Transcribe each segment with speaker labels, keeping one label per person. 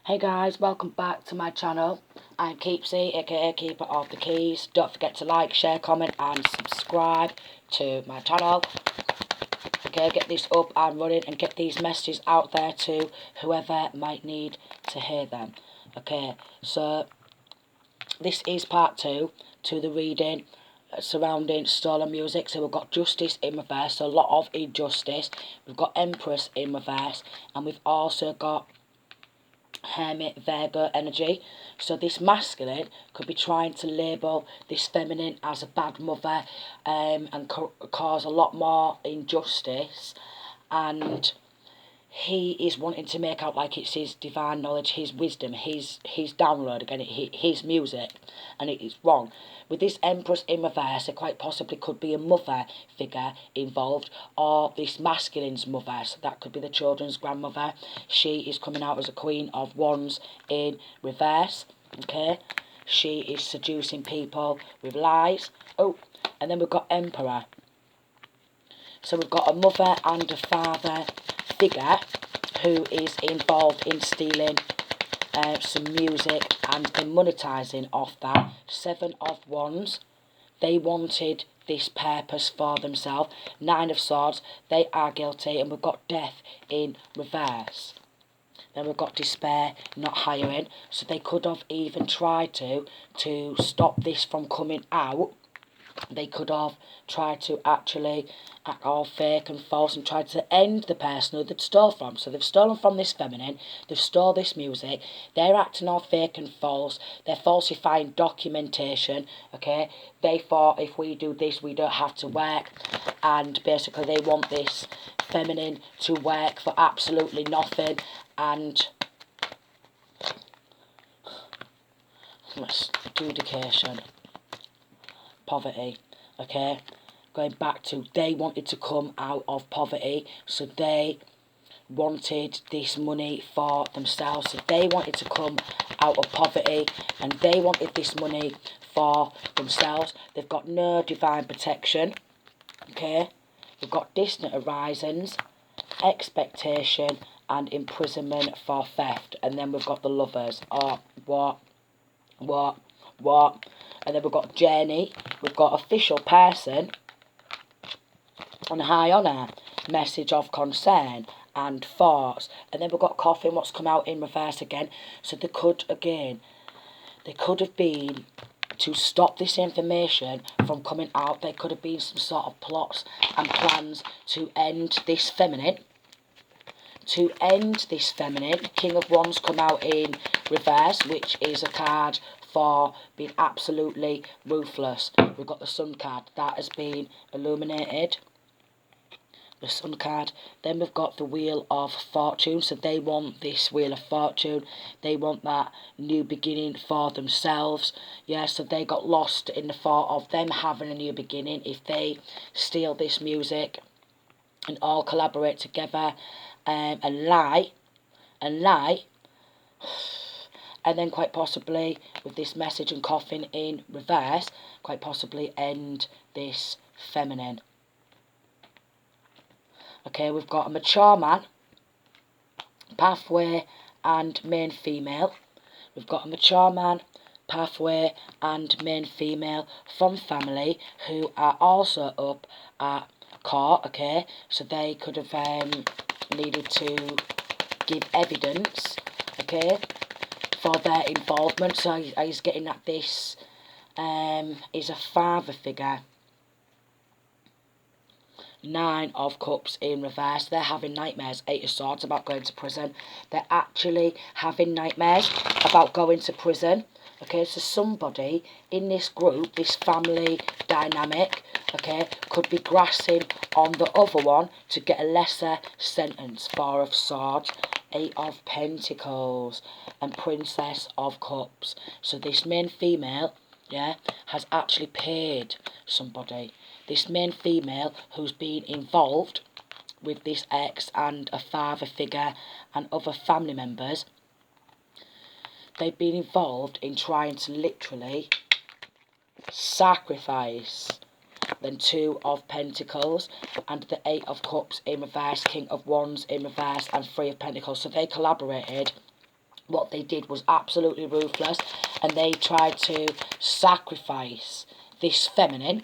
Speaker 1: Hey guys, welcome back to my channel. I'm Keepsy, aka Keeper of the Keys. Don't forget to like, share, comment and subscribe to my channel. Okay, get this up and running and get these messages out there to whoever might need to hear them. Okay, so this is part 2 to the reading surrounding stolen music. So we've got Justice in reverse, so a lot of injustice. We've got Empress in reverse, and we've also got Hermit Virgo energy. So this masculine could be trying to label this feminine as a bad mother, and cause a lot more injustice, and he is wanting to make out like it's his divine knowledge, his wisdom, his download, again, his music, and it is wrong. With this Empress in reverse, it quite possibly could be a mother figure involved, or this masculine's mother, so that could be the children's grandmother. She is coming out as a Queen of Wands in reverse, okay? She is seducing people with lies. Oh, and then we've got Emperor. So we've got a mother and a father figure who is involved in stealing some music and then monetising off that. 7 of Wands, they wanted this purpose for themselves. 9 of Swords, they are guilty, and we've got Death in reverse. Then we've got Despair not hiring, so they could have even tried to stop this from coming out. They could have tried to actually act all fake and false and tried to end the person who they'd stole from. So they've stolen from this feminine, they've stole this music, they're acting all fake and false, they're falsifying documentation, okay? They thought if we do this, we don't have to work, and basically they want this feminine to work for absolutely nothing, and adjudication. Poverty, okay? Going back to, they wanted to come out of poverty, so they wanted this money for themselves. So they wanted to come out of poverty, and they wanted this money for themselves. They've got no divine protection, okay? We've got distant horizons, expectation, and imprisonment for theft. And then we've got the Lovers. Oh, what? And then we've got Journey, we've got Official Person, and High Honour, Message of Concern, and Thoughts. And then we've got Coffin, what's come out in reverse again. So they could have been, to stop this information from coming out, there could have been some sort of plots and plans to end this feminine. King of Wands come out in reverse, which is a card for being absolutely ruthless. We've got the Sun card, that has been illuminated. The Sun card. Then we've got the Wheel of Fortune, so they want this Wheel of Fortune. They want that new beginning for themselves. Yeah, so they got lost in the thought of them having a new beginning if they steal this music and all collaborate together and lie. And then quite possibly, with this Message and Coffin in reverse, quite possibly end this feminine. Okay, we've got a mature man, pathway and main female. We've got a mature man, pathway and main female from family who are also up at court, okay? So they could have needed to give evidence, okay, for their involvement. So he's getting at this is a father figure. 9 of Cups in reverse. They're having nightmares. 8 of Swords about going to prison. They're actually having nightmares about going to prison. Okay, so somebody in this group, this family dynamic, okay, could be grasping on the other one to get a lesser sentence. 4 of Swords, 8 of Pentacles, and Princess of Cups. So this main female, yeah, has actually paid somebody. This main female who's been involved with this ex and a father figure and other family members, they've been involved in trying to literally sacrifice. Then 2 of Pentacles and the 8 of Cups in reverse, King of Wands in reverse, and 3 of Pentacles. So they collaborated what they did was absolutely ruthless, and they tried to sacrifice this feminine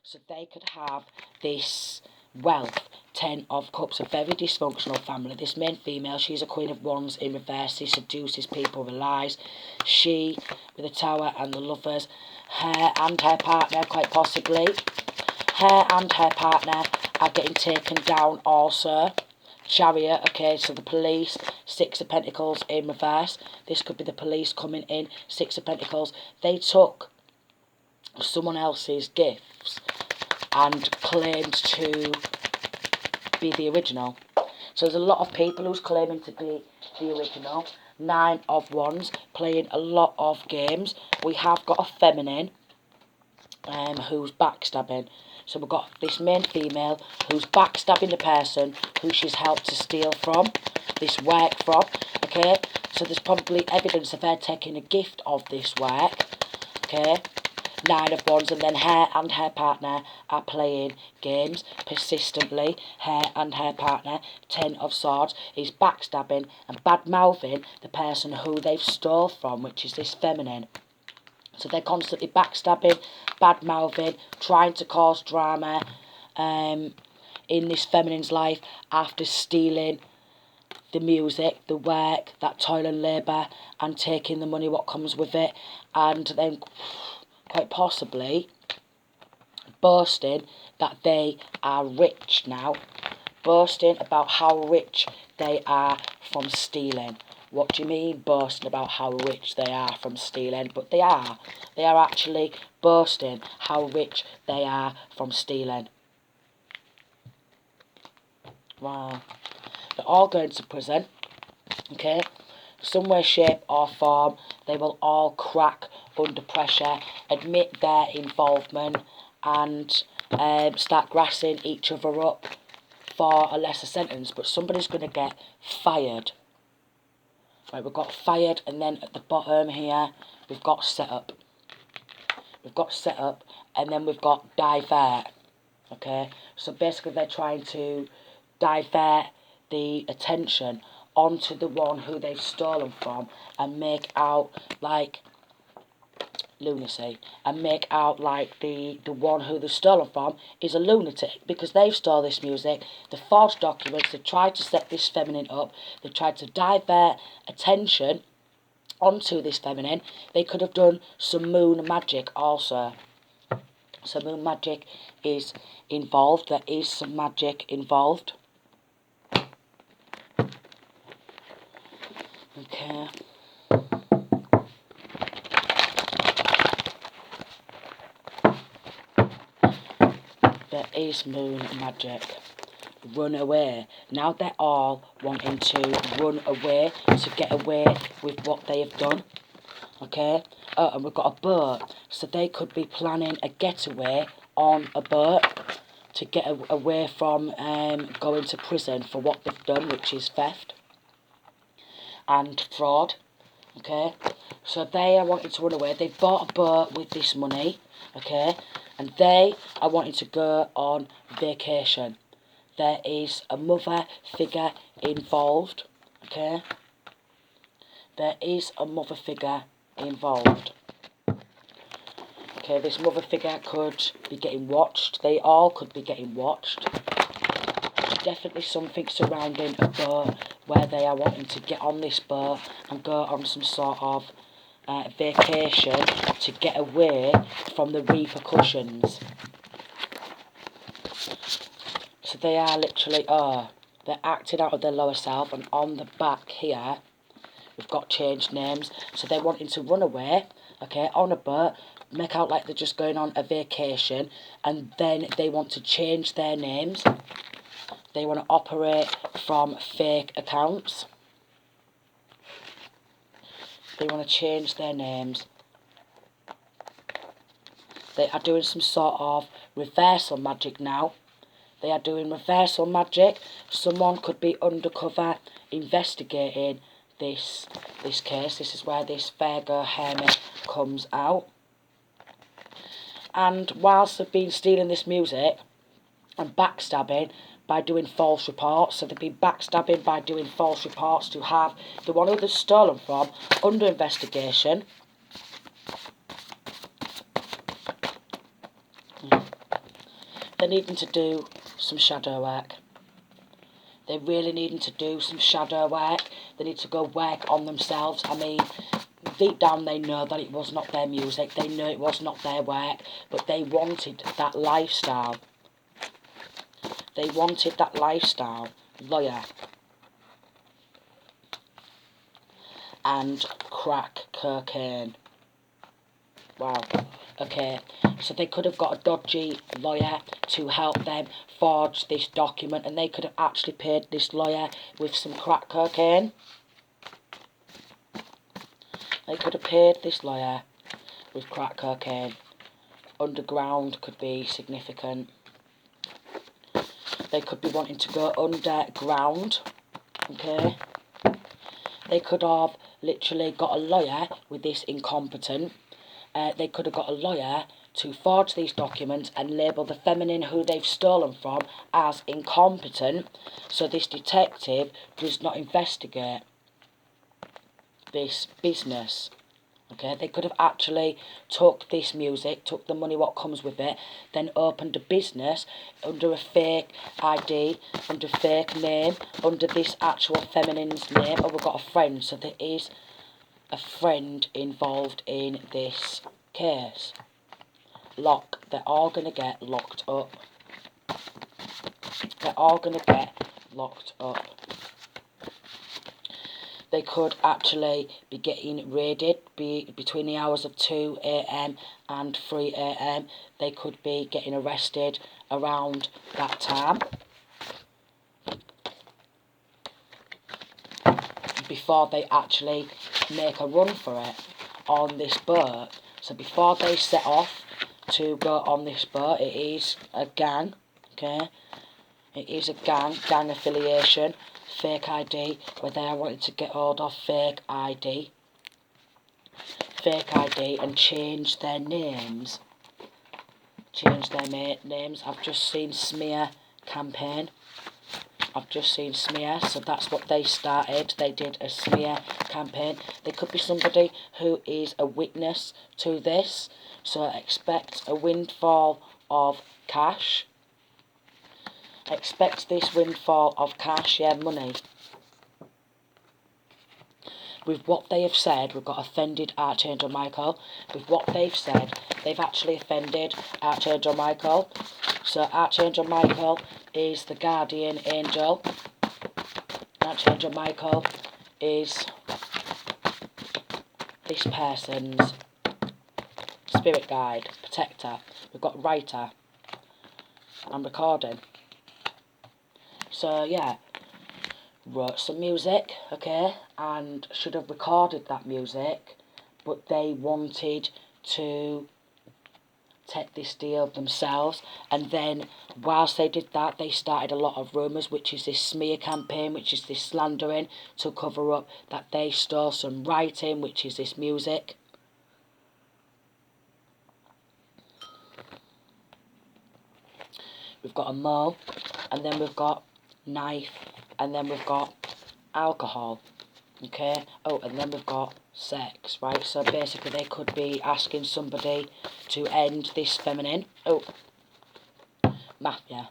Speaker 1: so they could have this wealth. 10 of Cups, a very dysfunctional family. This main female, she's a Queen of Wands in reverse. She seduces people with lies. She, with the Tower and the Lovers, her and her partner, quite possibly, her and her partner are getting taken down also. Chariot, okay, so the police, 6 of Pentacles in reverse. This could be the police coming in, 6 of Pentacles. They took someone else's gifts and claimed to be the original. So there's a lot of people who's claiming to be the original. 9 of Wands, playing a lot of games. We have got a feminine who's backstabbing. So we've got this main female who's backstabbing the person who she's helped to steal from, this work from, okay? So there's probably evidence of her taking a gift of this work, okay? 9 of Wands, and then her and her partner are playing games persistently. Her and her partner, 10 of Swords, is backstabbing and bad-mouthing the person who they've stole from, which is this feminine. So they're constantly backstabbing, bad-mouthing, trying to cause drama in this feminine's life after stealing the music, the work, that toil and labour, and taking the money what comes with it, and then quite possibly boasting that they are rich now, boasting about how rich they are from stealing. What do you mean boasting about how rich they are from stealing? But they are actually boasting how rich they are from stealing. Wow. They're all going to prison, okay? Some way, shape or form, they will all crack under pressure, admit their involvement, and start grassing each other up for a lesser sentence. But somebody's going to get fired. Right, we've got fired, and then at the bottom here, we've got set up. We've got set up, and then we've got divert. Okay, so basically they're trying to divert the attention onto the one who they've stolen from and make out like lunacy, and make out like the one who they've stolen from is a lunatic because they've stole this music, the forged documents, they've tried to set this feminine up, they've tried to divert attention onto this feminine. They could have done some moon magic also. So moon magic is involved. There is some magic involved. Okay. There is moon magic. Run away. Now they're all wanting to run away, to get away with what they have done. Okay? Oh, and we've got a boat. So they could be planning a getaway on a boat to get away from going to prison for what they've done, which is theft and fraud. Okay? So they are wanting to run away. They've bought a boat with this money. Okay? And they are wanting to go on vacation. There is a mother figure involved. Okay? There is a mother figure involved. Okay, this mother figure could be getting watched. They all could be getting watched. There's definitely something surrounding a boat where they are wanting to get on this boat and go on some sort of vacation to get away from the repercussions. So they are literally, they're acting out of their lower self, and on the back here, we've got changed names. So they're wanting to run away, okay, on a boat, make out like they're just going on a vacation, and then they want to change their names. They want to operate from fake accounts. They want to change their names. They are doing some sort of reversal magic now. They are doing reversal magic. Someone could be undercover investigating this case. This is where this Virgo hermit comes out. And whilst they've been stealing this music and backstabbing, by doing false reports. So they've been backstabbing by doing false reports to have the one who they've stolen from under investigation. They're needing to do some shadow work. They're really needing to do some shadow work. They need to go work on themselves. I mean, deep down they know that it was not their music. They know it was not their work. But they wanted that lifestyle. They wanted that lifestyle. Lawyer. And crack cocaine. Wow. Okay, so they could have got a dodgy lawyer to help them forge this document, and they could have actually paid this lawyer with some crack cocaine. They could have paid this lawyer with crack cocaine. Underground could be significant. They could be wanting to go underground, okay? They could have literally got a lawyer with this incompetent. They could have got a lawyer to forge these documents and label the feminine who they've stolen from as incompetent, so this detective does not investigate this business. Okay, they could have actually took this music, took the money what comes with it, then opened a business under a fake ID, under a fake name, under this actual feminine's name. Oh, we've got a friend, so there is a friend involved in this case. They're all going to get locked up. They're all going to get locked up. They could actually be getting raided between the hours of 2 AM and 3 AM. They could be getting arrested around that time. Before they actually make a run for it on this boat. So before they set off to go on this boat, it is a gang, okay? It is a gang affiliation, fake ID, where they are wanting to get hold of fake ID and change their names. Names. I've just seen smear campaign. So that's what they started. They did a smear campaign. There could be somebody who is a witness to this. So expect a windfall of cash. Expect this windfall of cash, yeah, money. With what they have said, we've got offended Archangel Michael. With what they've said, they've actually offended Archangel Michael. So Archangel Michael is the guardian angel. Archangel Michael is this person's spirit guide, protector. We've got writer and recording. So yeah, wrote some music, okay, and should have recorded that music, but they wanted to take this deal themselves, and then whilst they did that, they started a lot of rumours, which is this smear campaign, which is this slandering to cover up that they stole some writing, which is this music. We've got a mole, and then we've got knife, and then we've got alcohol, okay? Oh, and then we've got sex, right? So basically they could be asking somebody to end this feminine. Oh, mafia.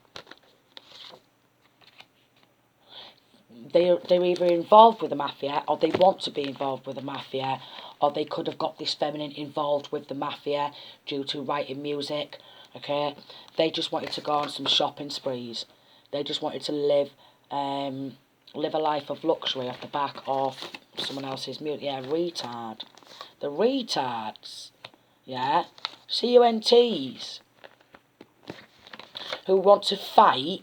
Speaker 1: They're either involved with the mafia, or they want to be involved with the mafia, or they could have got this feminine involved with the mafia due to writing music, okay? They just wanted to go on some shopping sprees. They just wanted to live a life of luxury off the back of someone else's music. Yeah, retard. The retards. Yeah. CUNTs. Who want to fight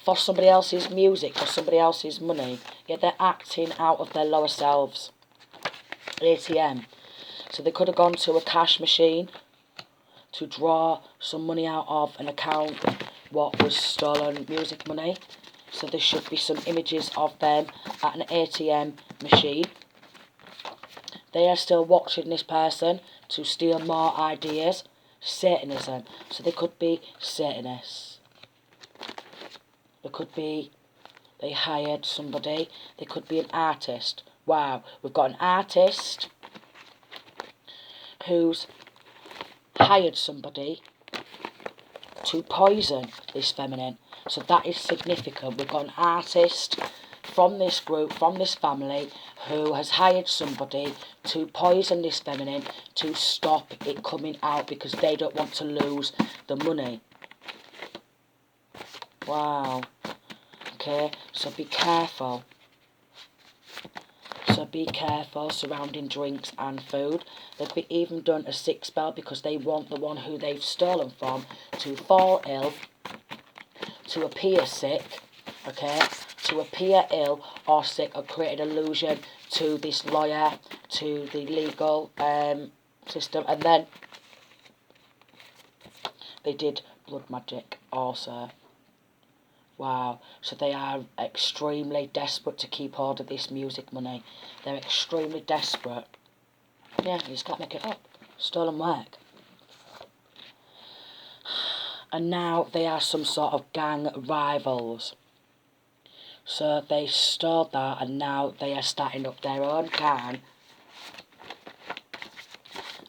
Speaker 1: for somebody else's music, for somebody else's money. Yeah, they're acting out of their lower selves. ATM. So they could have gone to a cash machine to draw some money out of an account what was stolen music money. So there should be some images of them at an ATM machine. They are still watching this person to steal more ideas, Satanism. So they could be Satanists. They could be, they hired somebody. They could be an artist. Wow, we've got an artist who's hired somebody to poison this feminine. So that is significant. We've got an artist from this group, from this family, who has hired somebody to poison this feminine to stop it coming out because they don't want to lose the money. Wow. Okay, so be careful. So be careful surrounding drinks and food. They've even done a sick spell because they want the one who they've stolen from to fall ill, to appear sick, okay, to appear ill or sick, or create an illusion to this lawyer, to the legal system. And then they did blood magic also. Wow, so they are extremely desperate to keep hold of this music money. They're extremely desperate. Yeah, you just can't make it up. Stolen work. And now they are some sort of gang rivals. So they stole that and now they are starting up their own gang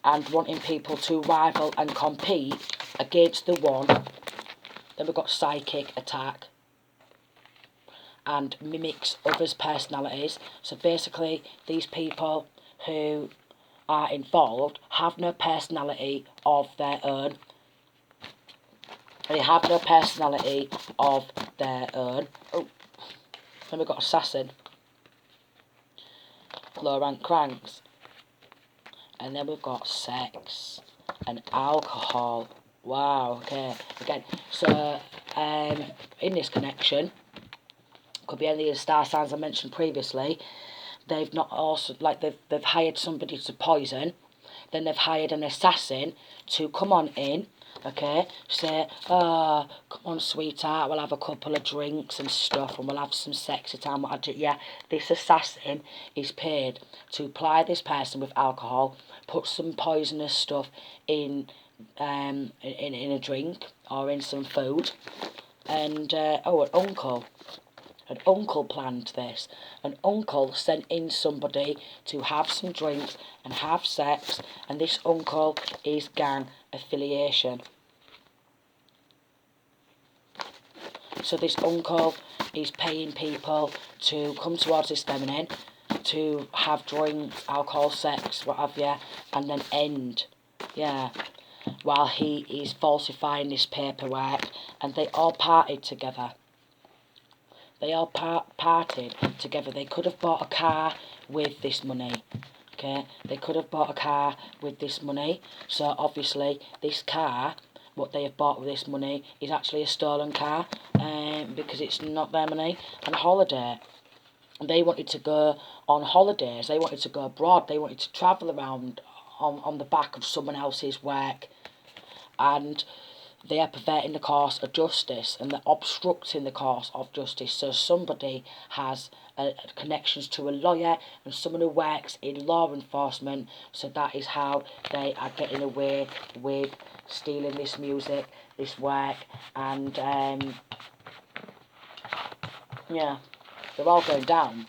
Speaker 1: and wanting people to rival and compete against the one. Then we've got psychic attack and mimics others' personalities. So basically, these people who are involved have no personality of their own. They have no personality of their own. Oh, then we've got assassin, low rank cranks, and then we've got sex and alcohol. Wow. Okay. Again, so in this connection. Could be any of the star signs I mentioned previously. They've not also, like, they've hired somebody to poison. Then they've hired an assassin to come on in, okay, say, oh, come on, sweetheart, we'll have a couple of drinks and stuff, and we'll have some sexy time. Yeah, this assassin is paid to ply this person with alcohol, put some poisonous stuff in a drink or in some food, and oh, an uncle. An uncle planned this. An uncle sent in somebody to have some drinks and have sex, and this uncle is gang affiliation. So this uncle is paying people to come towards this feminine, to have drinks, alcohol, sex, what have you, and then end. Yeah. While he is falsifying this paperwork, and they all partied together. They all partied together. They could have bought a car with this money. Okay, they could have bought a car with this money. So obviously, this car, what they have bought with this money, is actually a stolen car, because it's not their money. And holiday. They wanted to go on holidays. They wanted to go abroad. They wanted to travel around on the back of someone else's work, and they are perverting the course of justice and they're obstructing the course of justice. So somebody has connections to a lawyer and someone who works in law enforcement, so that is how they are getting away with stealing this music, this work, and yeah, they're all going down.